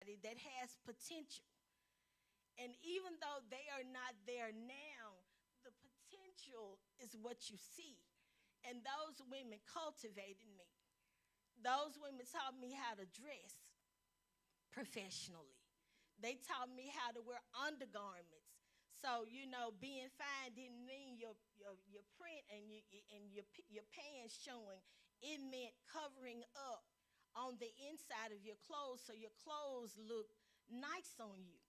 somebody that has potential. And even though they are not there now, the potential is what you see. And those women cultivated me. Those women taught me how to dress professionally. They taught me how to wear undergarments. So, being fine didn't mean your print and, your pants showing. It meant covering up on the inside of your clothes so your clothes look nice on you.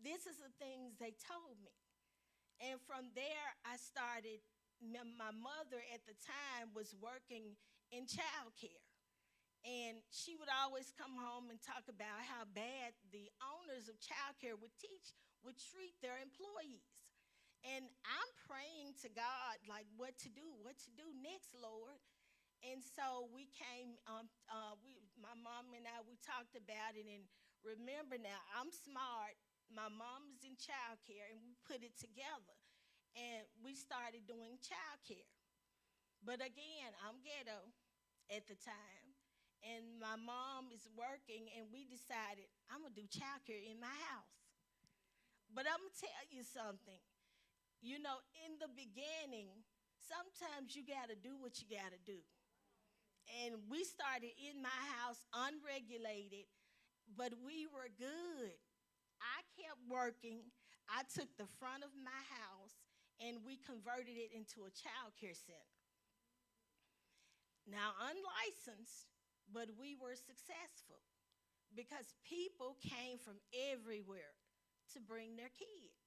This is the things they told me. And from there, I started. My mother at the time was working in childcare. And she would always come home and talk about how bad the owners of childcare would treat their employees. And I'm praying to God, like, what to do next, Lord. And so we came, my mom and I, we talked about it. And remember now, I'm smart. My mom is in childcare, and we put it together. And we started doing childcare. But again, I'm ghetto at the time. And my mom is working, and we decided, I'm going to do childcare in my house. But I'm going to tell you something. In the beginning, sometimes you got to do what you got to do. And we started in my house unregulated, but we were good. I kept working. I took the front of my house, and we converted it into a child care center. Now, unlicensed, but we were successful because people came from everywhere to bring their kids.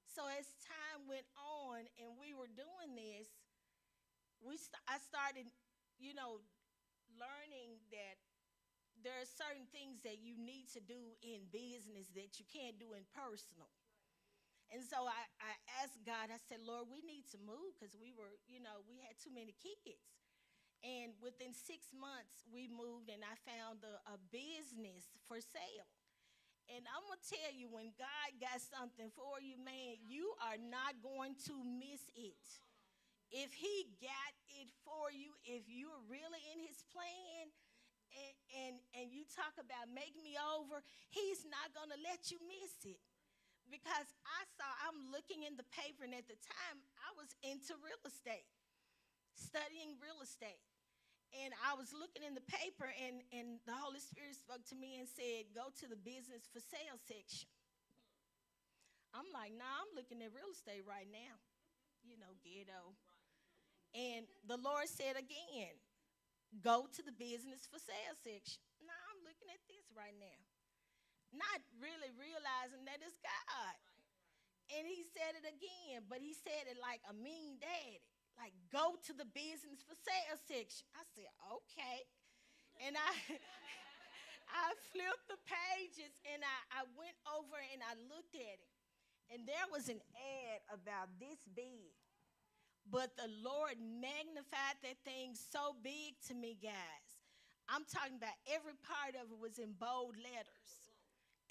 So as time went on and we were doing this, I started, learning that there are certain things that you need to do in business that you can't do in personal. And so I asked God, I said, Lord, we need to move because we had too many kids. And within 6 months, we moved, and I found a business for sale. And I'm going to tell you, when God got something for you, man, you are not going to miss it. If he got it for you, if you're really in his plan, and you talk about make me over, he's not going to let you miss it. Because I'm looking in the paper, and at the time, I was into real estate, studying real estate. And I was looking in the paper, and the Holy Spirit spoke to me and said, go to the business for sale section. I'm like, nah, I'm looking at real estate right now, ghetto. And the Lord said again, go to the business for sale section. Nah, I'm looking at this right now. Not really realizing that it's God. And he said it again, but he said it like a mean daddy. Like, go to the business for sale section. I said, okay. And I flipped the pages, and I went over and I looked at it. And there was an ad about this big. But the Lord magnified that thing so big to me, guys. I'm talking about every part of it was in bold letters.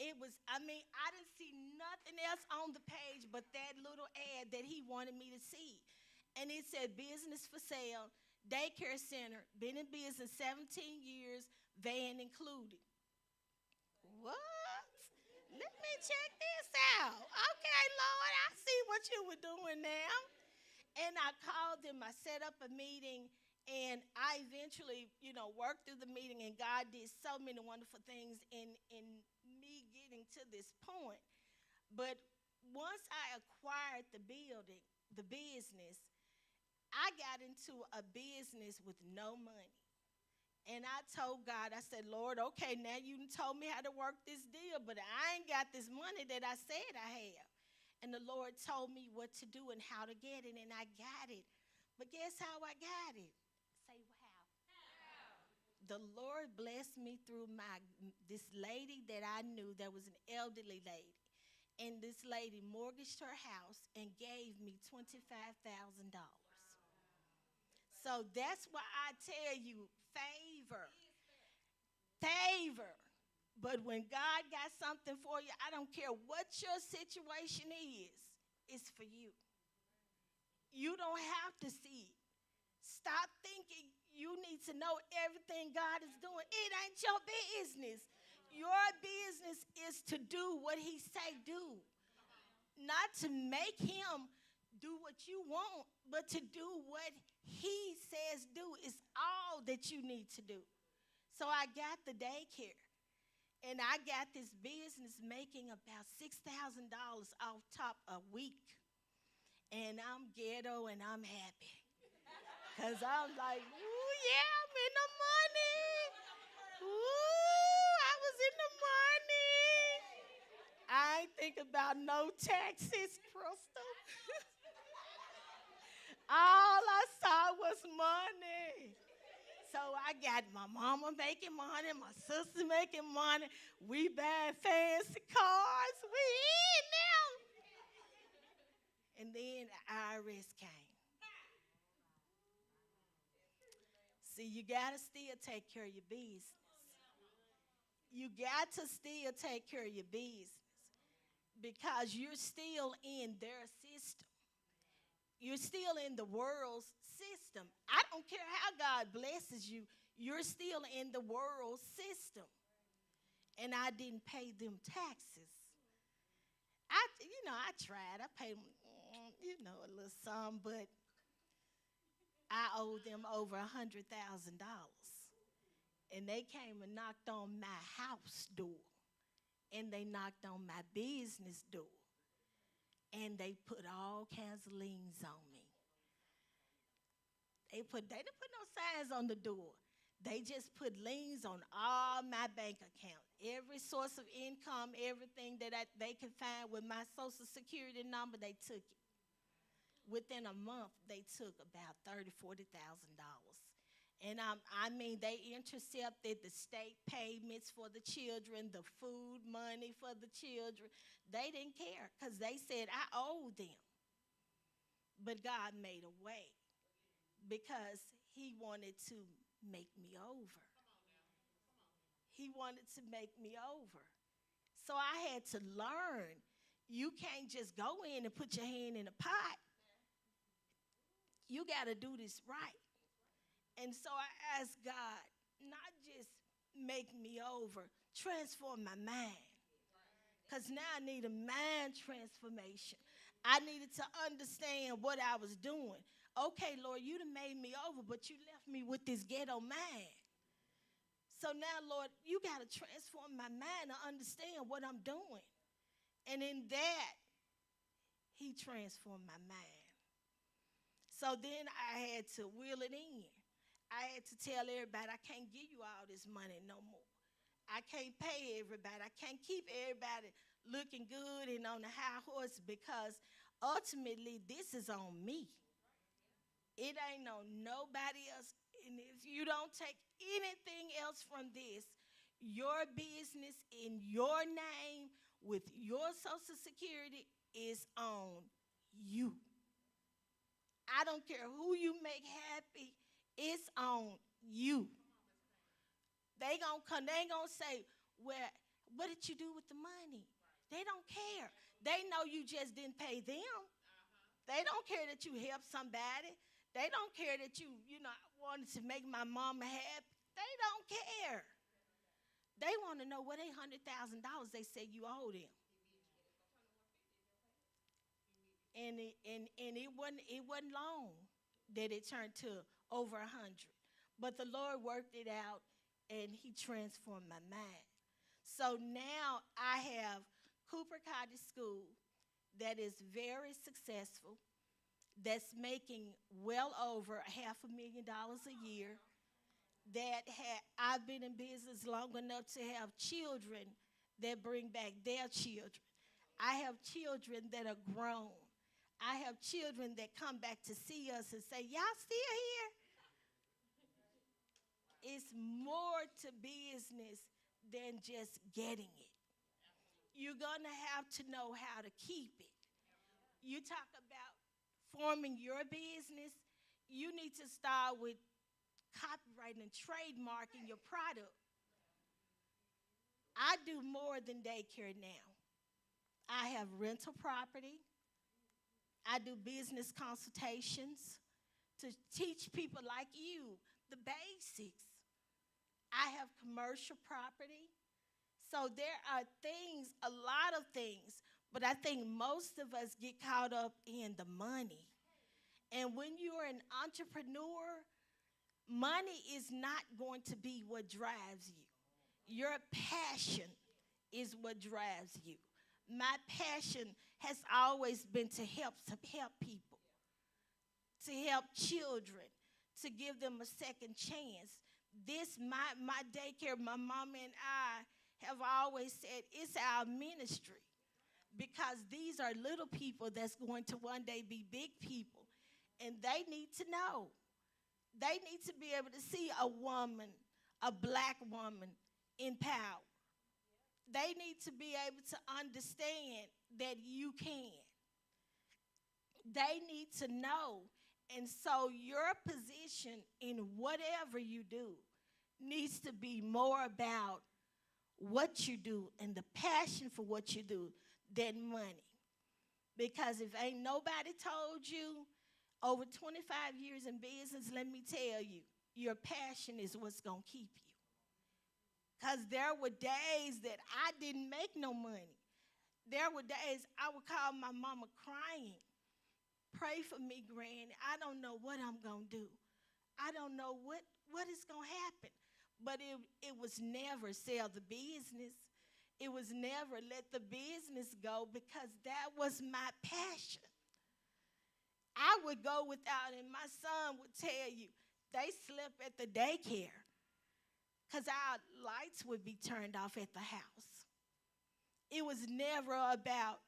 I didn't see nothing else on the page but that little ad that he wanted me to see. And it said, business for sale, daycare center, been in business 17 years, van included. What? Let me check this out. Okay, Lord, I see what you were doing now. And I called them, I set up a meeting, and I eventually, worked through the meeting, and God did so many wonderful things in me getting to this point. But once I acquired the building, the business, I got into a business with no money. And I told God, I said, Lord, okay, now you told me how to work this deal, but I ain't got this money that I said I have. And the Lord told me what to do and how to get it, and I got it. But guess how I got it? Say, how? The Lord blessed me through this lady that I knew that was an elderly lady. And this lady mortgaged her house and gave me $25,000. So that's why I tell you, favor. Favor. But when God got something for you, I don't care what your situation is, it's for you. You don't have to see it. Stop thinking you need to know everything God is doing. It ain't your business. Your is to do what he say do. Not to make him do what you want, but to do what he says do is all that you need to do. So I got the daycare, and I got this business making about $6,000 off top a week. And I'm ghetto and I'm happy. Because I'm like, ooh, yeah, I'm in the money. Ooh, I was in the money. I ain't think about no taxes, Crystal. All I saw was money. So I got my mama making money, my sister making money. We buying fancy cars. We in now. And then the IRS came. See, you got to still take care of your business. You got to still take care of your business because you're still in their system. You're still in the world's system. I don't care how God blesses you, you're still in the world system. And I didn't pay them taxes. I tried. I paid them, a little sum, but I owed them over $100,000. And they came and knocked on my house door. And they knocked on my business door. And they put all kinds of liens on me. They didn't put no signs on the door. They just put liens on all my bank accounts. Every source of income, everything that they could find with my Social Security number, they took it. Within a month, they took about $30,000, $40,000. And they intercepted the state payments for the children, the food money for the children. They didn't care because they said I owed them. But God made a way because he wanted to make me over. He wanted to make me over. So I had to learn. You can't just go in and put your hand in a pot. You got to do this right. And so I asked God, not just make me over, transform my mind. Because now I need a mind transformation. I needed to understand what I was doing. Okay, Lord, you done made me over, but you left me with this ghetto mind. So now, Lord, you got to transform my mind to understand what I'm doing. And in that, he transformed my mind. So then I had to wheel it in. I had to tell everybody, I can't give you all this money no more. I can't pay everybody. I can't keep everybody looking good and on the high horse because ultimately this is on me. It ain't on nobody else. And if you don't take anything else from this, your business in your name with your Social Security is on you. I don't care who you make happy, it's on you. They gonna come, they ain't gonna say, well, what did you do with the money? They don't care. They know you just didn't pay them. They don't care that you helped somebody. They don't care that you wanted to make my mama happy. They don't care. They want to know what $800,000 they say you owe them. And it wasn't long that it turned to over 100. But the Lord worked it out, and he transformed my mind. So now I have Cooper Cottage School that is very successful, that's making well over $500,000 a year, I've been in business long enough to have children that bring back their children. I have children that are grown. I have children that come back to see us and say, y'all still here? It's more to business than just getting it. You're going to have to know how to keep it. You talk about forming your business, you need to start with copywriting and trademarking your product. I do more than daycare now. I have rental property. I do business consultations to teach people like you the basics. I have commercial property. So there are things, a lot of things, but I think most of us get caught up in the money. And when you're an entrepreneur, money is not going to be what drives you. Your passion is what drives you. My passion has always been to help people, to help children, to give them a second chance. This my daycare, my mom and I have always said it's our ministry because these are little people that's going to one day be big people, and they need to know. They need to be able to see a woman, a black woman in power. They need to be able to understand that you can. They need to know. And so your position in whatever you do needs to be more about what you do and the passion for what you do than money. Because if ain't nobody told you over 25 years in business, let me tell you, your passion is what's going to keep you. Because there were days that I didn't make no money. There were days I would call my mama crying. Pray for me, Granny. I don't know what I'm going to do. I don't know what is going to happen. But it was never sell the business. It was never let the business go because that was my passion. I would go without, and my son would tell you, they slept at the daycare because our lights would be turned off at the house. It was never about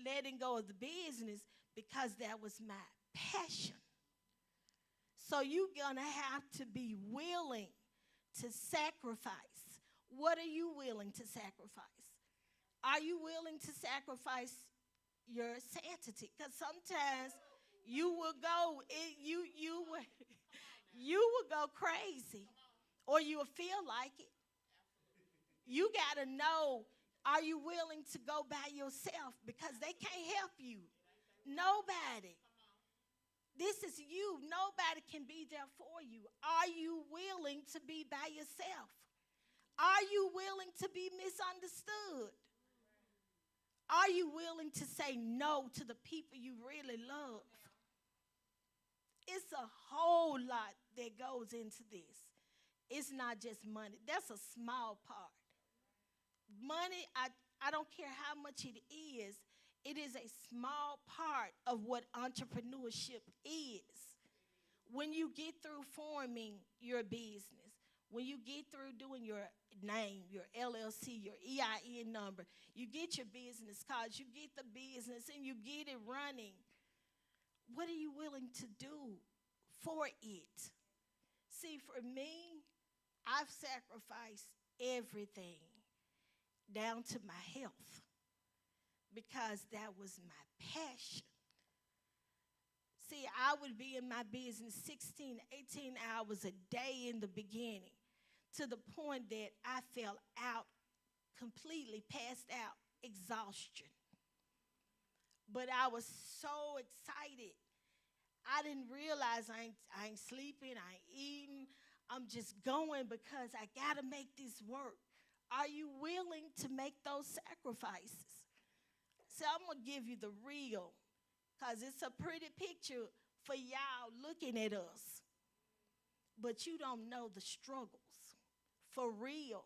letting go of the business because that was my passion. So you're going to have to be willing to sacrifice. What are you willing to sacrifice? Are you willing to sacrifice your sanity? Because sometimes you will go, you will go crazy, or you will feel like it. You got to know, are you willing to go by yourself? Because they can't help you. Nobody. This is you. Nobody can be there for you. Are you willing to be by yourself? Are you willing to be misunderstood? Are you willing to say no to the people you really love? It's a whole lot that goes into this. It's not just money. That's a small part. Money, I don't care how much it is a small part of what entrepreneurship is. When you get through forming your business, when you get through doing your name, your LLC, your EIN number, you get your business cards, you get the business, and you get it running. What are you willing to do for it? See, for me, I've sacrificed everything down to my health because that was my passion. See, I would be in my business 16, 18 hours a day in the beginning to the point that I fell out, completely passed out, exhaustion. But I was so excited. I didn't realize I ain't sleeping, I ain't eating. I'm just going because I got to make this work. Are you willing to make those sacrifices? So I'm going to give you the real, because it's a pretty picture for y'all looking at us. But you don't know the struggles. For real,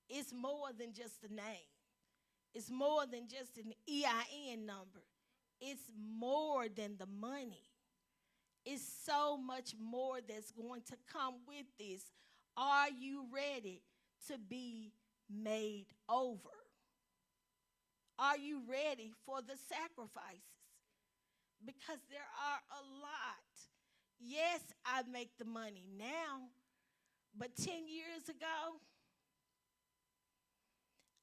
it's more than just a name. It's more than just an EIN number. It's more than the money. It's so much more that's going to come with this. Are you ready to be made over? Are you ready for the sacrifices? Because there are a lot. Yes, I make the money now, but 10 years ago,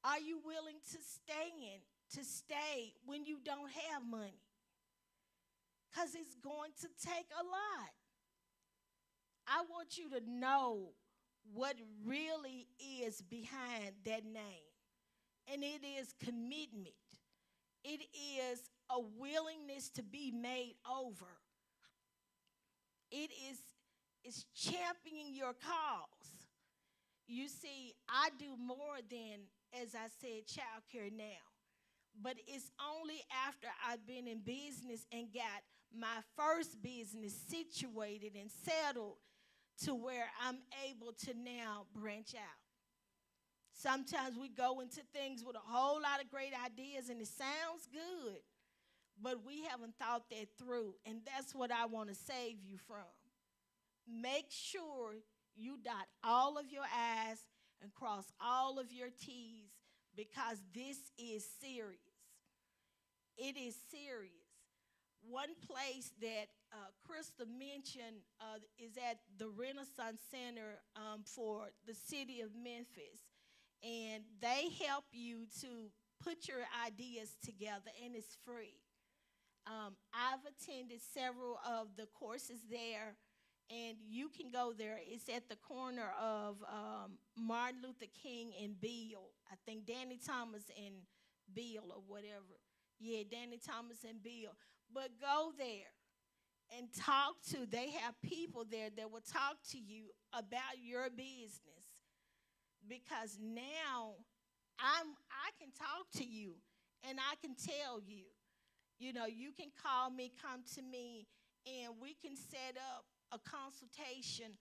are you willing to stay when you don't have money? Because it's going to take a lot. I want you to know what really is behind that name. And it is commitment. It is a willingness to be made over. It is championing your cause. You see, I do more than as I said, childcare now. But it's only after I've been in business and got my first business situated and settled to where I'm able to now branch out. Sometimes we go into things with a whole lot of great ideas and it sounds good, but we haven't thought that through. And that's what I want to save you from. Make sure you dot all of your I's and cross all of your T's because this is serious. It is serious. One place that Krista mentioned is at the Renaissance Center for the city of Memphis. And they help you to put your ideas together, and it's free. I've attended several of the courses there, and you can go there. It's at the corner of Martin Luther King and Beale. I think Danny Thomas and Beale or whatever. Yeah, Danny Thomas and Beale. But go there and talk to. They have people there that will talk to you about your business. Because now I can talk to you and I can tell you. You know, you can call me, come to me, and we can set up a consultation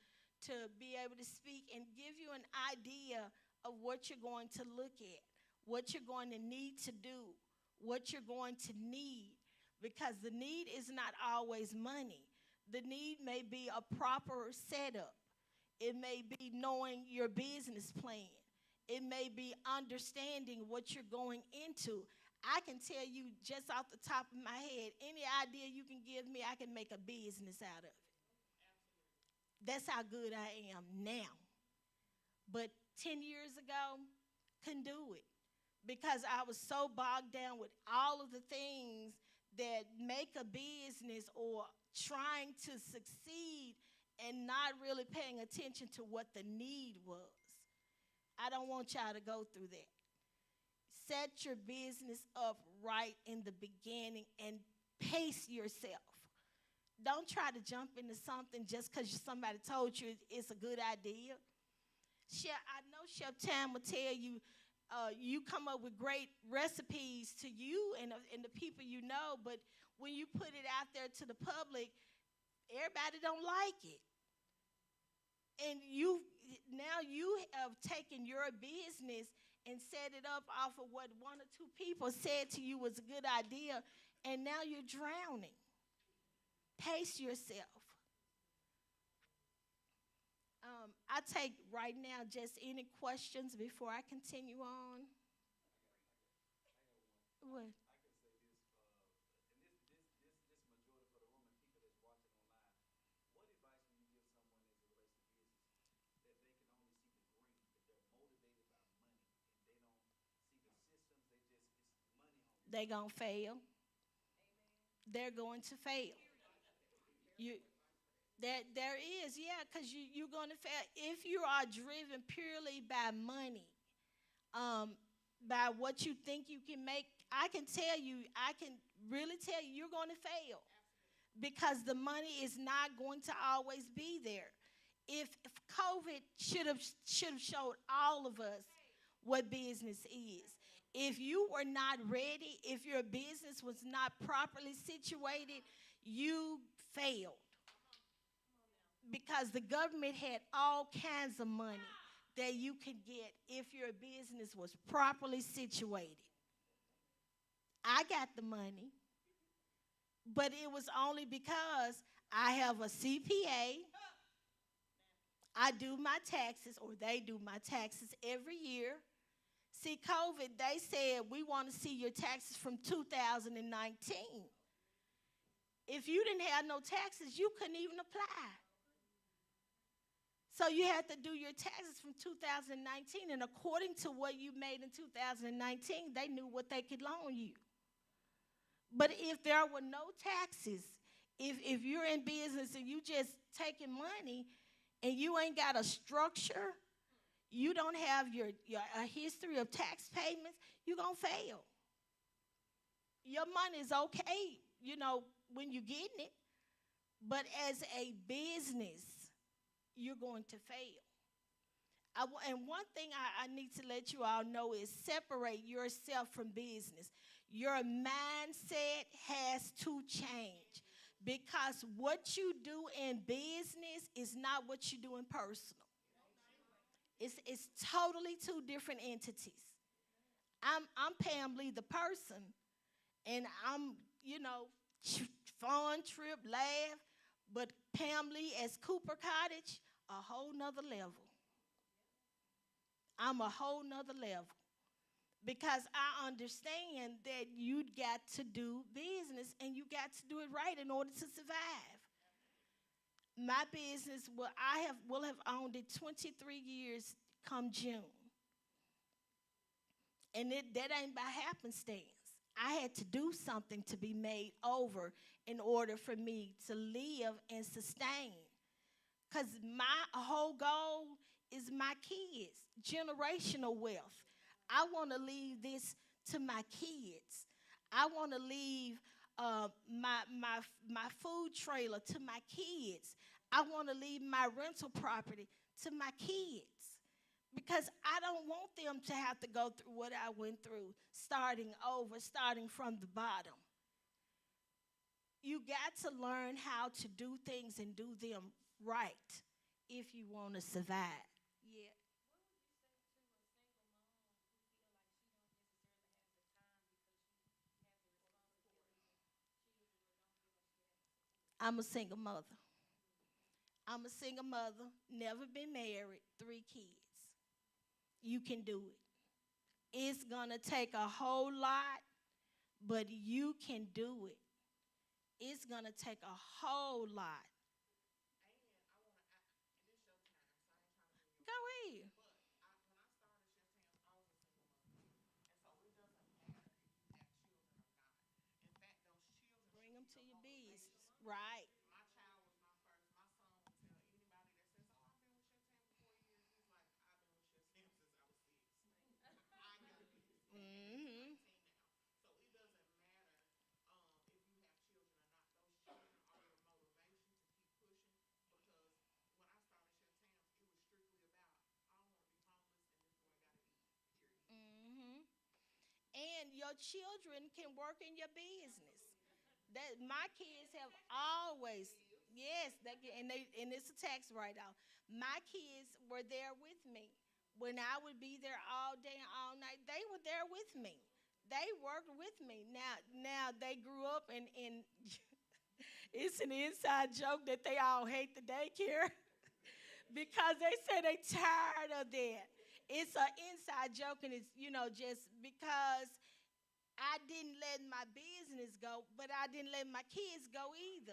to be able to speak and give you an idea of what you're going to look at, what you're going to need to do, what you're going to need. Because the need is not always money. The need may be a proper setup. It may be knowing your business plan. It may be understanding what you're going into. I can tell you just off the top of my head, any idea you can give me, I can make a business out of it. That's how good I am now. But 10 years ago, couldn't do it because I was so bogged down with all of the things that make a business or trying to succeed and not really paying attention to what the need was. I don't want y'all to go through that. Set your business up right in the beginning and pace yourself. Don't try to jump into something just because somebody told you it's a good idea. I know Chef Tam will tell you, you come up with great recipes to you and the people you know, but when you put it out there to the public, everybody don't like it. And now you have taken your business and set it up off of what one or two people said to you was a good idea, and now you're drowning. Pace yourself. I take right now just any questions before I continue on. What? They're going to fail. They're going to fail. There is, yeah, because you're going to fail. If you are driven purely by money, by what you think you can make, I can really tell you, you're going to fail. Because the money is not going to always be there. If COVID should have showed all of us what business is. If you were not ready, if your business was not properly situated, you failed. Because the government had all kinds of money that you could get if your business was properly situated. I got the money, but it was only because I have a CPA. I do my taxes, or they do my taxes every year. See, COVID, they said, we want to see your taxes from 2019. If you didn't have no taxes, you couldn't even apply. So you had to do your taxes from 2019, and according to what you made in 2019, they knew what they could loan you. But if there were no taxes, if you're in business and you just taking money and you ain't got a structure, you don't have a history of tax payments, you're going to fail. Your money is okay, when you're getting it. But as a business, you're going to fail. And one thing I need to let you all know is separate yourself from business. Your mindset has to change because what you do in business is not what you do in personal. It's totally two different entities. I'm Pam Lee, the person, and I'm, you know, fun, trip, laugh, but Pam Lee as Cooper Cottage, a whole nother level. I'm a whole nother level because I understand that you got to do business and you got to do it right in order to survive. My business, well, I have will have owned it 23 years come June, and that ain't by happenstance. I had to do something to be made over in order for me to live and sustain. Because my whole goal is my kids, generational wealth. I want to leave this to my kids. I want to leave my food trailer to my kids. I want to leave my rental property to my kids because I don't want them to have to go through what I went through, starting over, starting from the bottom. You got to learn how to do things and do them right if you want to survive. Yeah. I'm a single mother. I'm a single mother, never been married, 3 kids. You can do it. It's going to take a whole lot, but you can do it. It's going to take a whole lot. Go ahead. Bring them to your business. Right. Mm-hmm. Mm-hmm. And your children can work in your business. That my kids have always, yes, and it's a tax write-off. My kids were there with me when I would be there all day and all night. They were there with me. They worked with me. Now they grew up and it's an inside joke that they all hate the daycare because they say they tired of that. It's an inside joke, and it's just because I didn't let my business go, but I didn't let my kids go either.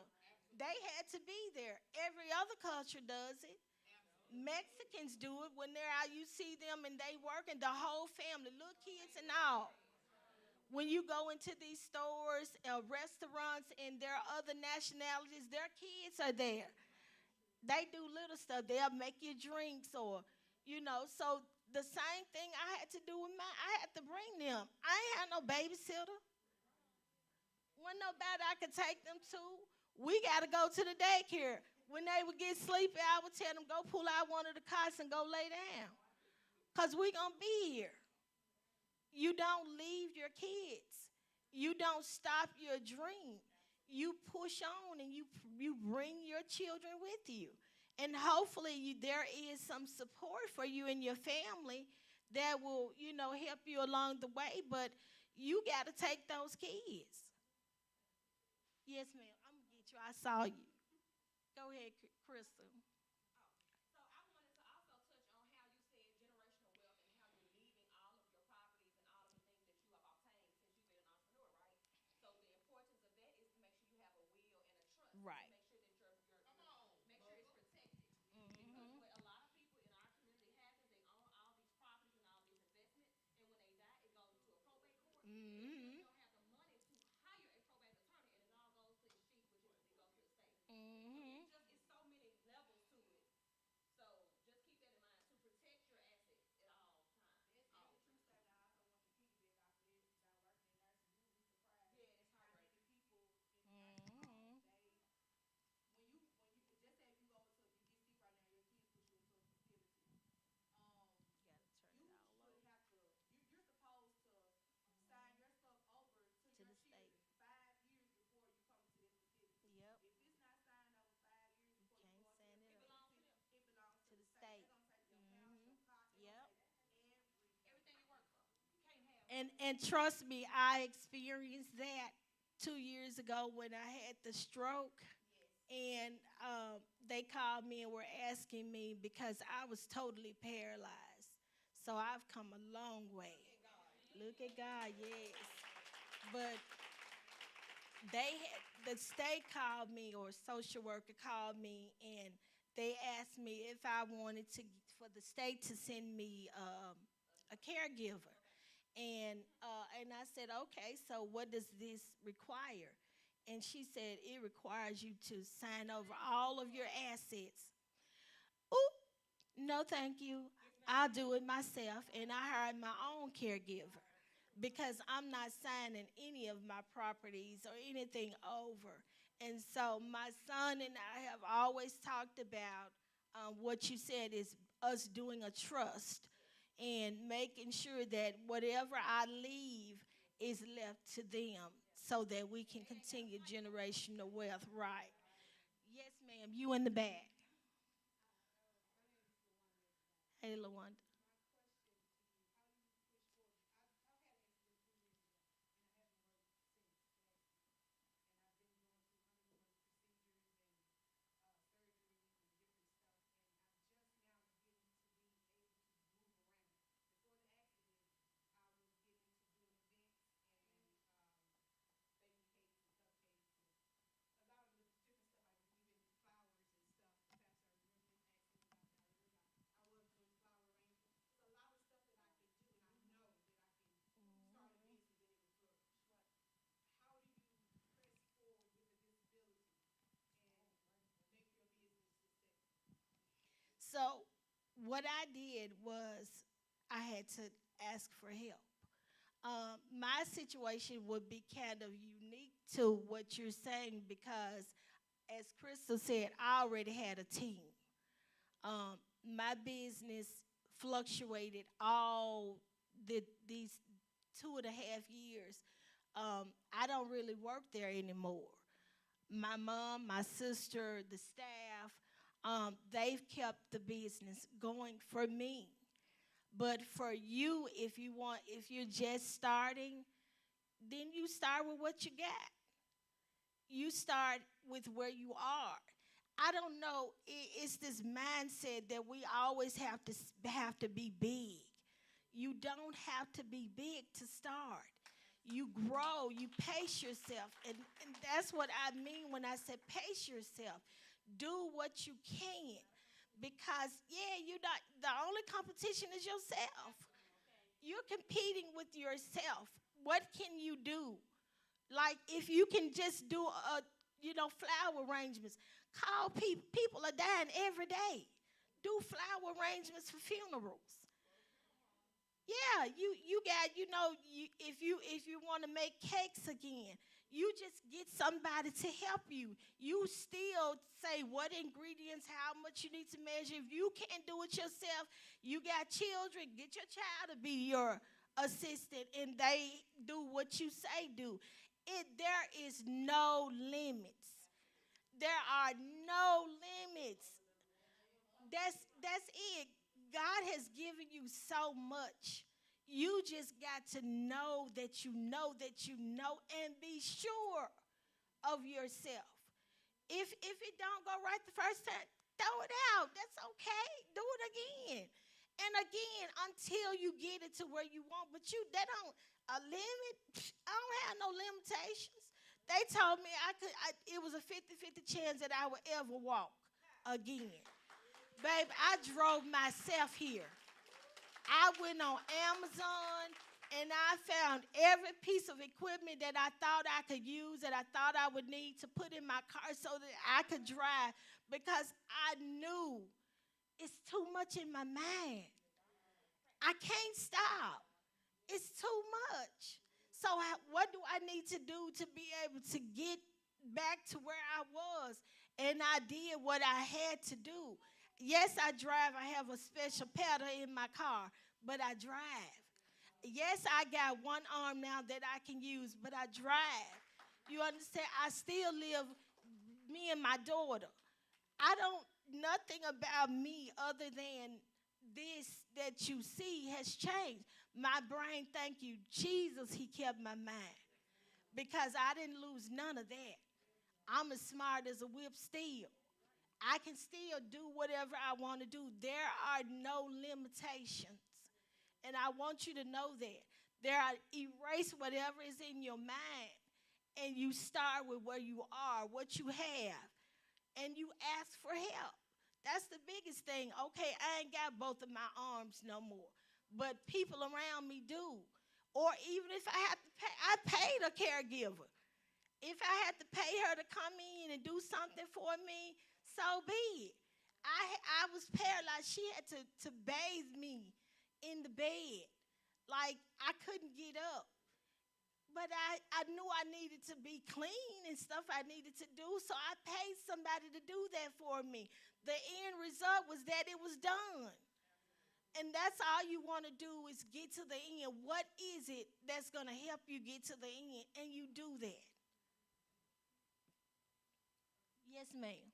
They had to be there. Every other culture does it. Mexicans do it when they're out. You see them and they work, and the whole family, little kids and all. When you go into these stores, restaurants, and there are other nationalities, their kids are there. They do little stuff. They'll make you drinks so the same thing I had to do with mine. I had to bring them. I ain't had no babysitter. Wasn't nobody I could take them to. We got to go to the daycare. When they would get sleepy, I would tell them, go pull out one of the cots and go lay down. Because we going to be here. You don't leave your kids. You don't stop your dream. You push on and you bring your children with you. And hopefully there is some support for you and your family that will, help you along the way. But you got to take those kids. Yes, ma'am. I'm going to get you. I saw you. Go ahead, Crystal. Right. Mm-hmm. Mm-hmm. Mm-hmm. And trust me, I experienced that 2 years ago when I had the stroke. And they called me and were asking me because I was totally paralyzed. So I've come a long way. Look at God, yes. But the state called me, or social worker called me, and they asked me if I wanted to for the state to send me a caregiver. And I said, okay, so what does this require? And she said, it requires you to sign over all of your assets. Ooh, no, thank you. I'll do it myself. And I hired my own caregiver because I'm not signing any of my properties or anything over. And so my son and I have always talked about what you said is us doing a trust and making sure that whatever I leave is left to them so that we can continue generational wealth, right? Yes, ma'am. You in the back. Hey, LaWanda. So, what I did was I had to ask for help. My situation would be kind of unique to what you're saying because, as Crystal said, I already had a team. My business fluctuated all these 2.5 years. I don't really work there anymore. My mom, my sister, the staff, they've kept the business going for me. But for you, if you're just starting, then you start with what you got. You start with where you are. I don't know. It's this mindset that we always have to be big. You don't have to be big to start. You grow, you pace yourself. And that's what I mean when I say pace yourself. Do what you can. Because, yeah, you not the only competition is yourself. You're competing with yourself. What can you do? Like if you can just do flower arrangements. Call people. People are dying every day. Do flower arrangements for funerals. Yeah, you got if you want to make cakes again, you just get somebody to help you. You still say what ingredients, how much you need to measure. If you can't do it yourself, you got children. Get your child to be your assistant, and they do what you say do. There is no limits. There are no limits. That's it. God has given you so much. You just got to know that you know that you know and be sure of yourself. If it don't go right the first time, throw it out. That's okay. Do it again. And again until you get it to where you want. But that don't a limit. I don't have no limitations. They told me it was a 50-50 chance that I would ever walk again. Babe, I drove myself here. I went on Amazon and I found every piece of equipment that I thought I could use, that I thought I would need to put in my car so that I could drive because I knew it's too much in my mind. I can't stop. It's too much. So, what do I need to do to be able to get back to where I was? And I did what I had to do. Yes, I drive. I have a special pedal in my car, but I drive. Yes, I got one arm now that I can use, but I drive. You understand? I still live, me and my daughter. I don't, nothing about me other than this that you see has changed. My brain, thank you, Jesus, he kept my mind because I didn't lose none of that. I'm as smart as a whip still. I can still do whatever I want to do. There are no limitations. And I want you to know that. There are erase whatever is in your mind and you start with where you are, what you have, and you ask for help. That's the biggest thing. Okay, I ain't got both of my arms no more, but people around me do. Or even if I have to pay, I paid a caregiver. If I had to pay her to come in and do something for me, so be it. I was paralyzed. She had to bathe me in the bed. Like I couldn't get up. But I knew I needed to be clean and stuff I needed to do, so I paid somebody to do that for me. The end result was that it was done. And that's all you want to do is get to the end. What is it that's going to help you get to the end? And you do that. Yes, ma'am.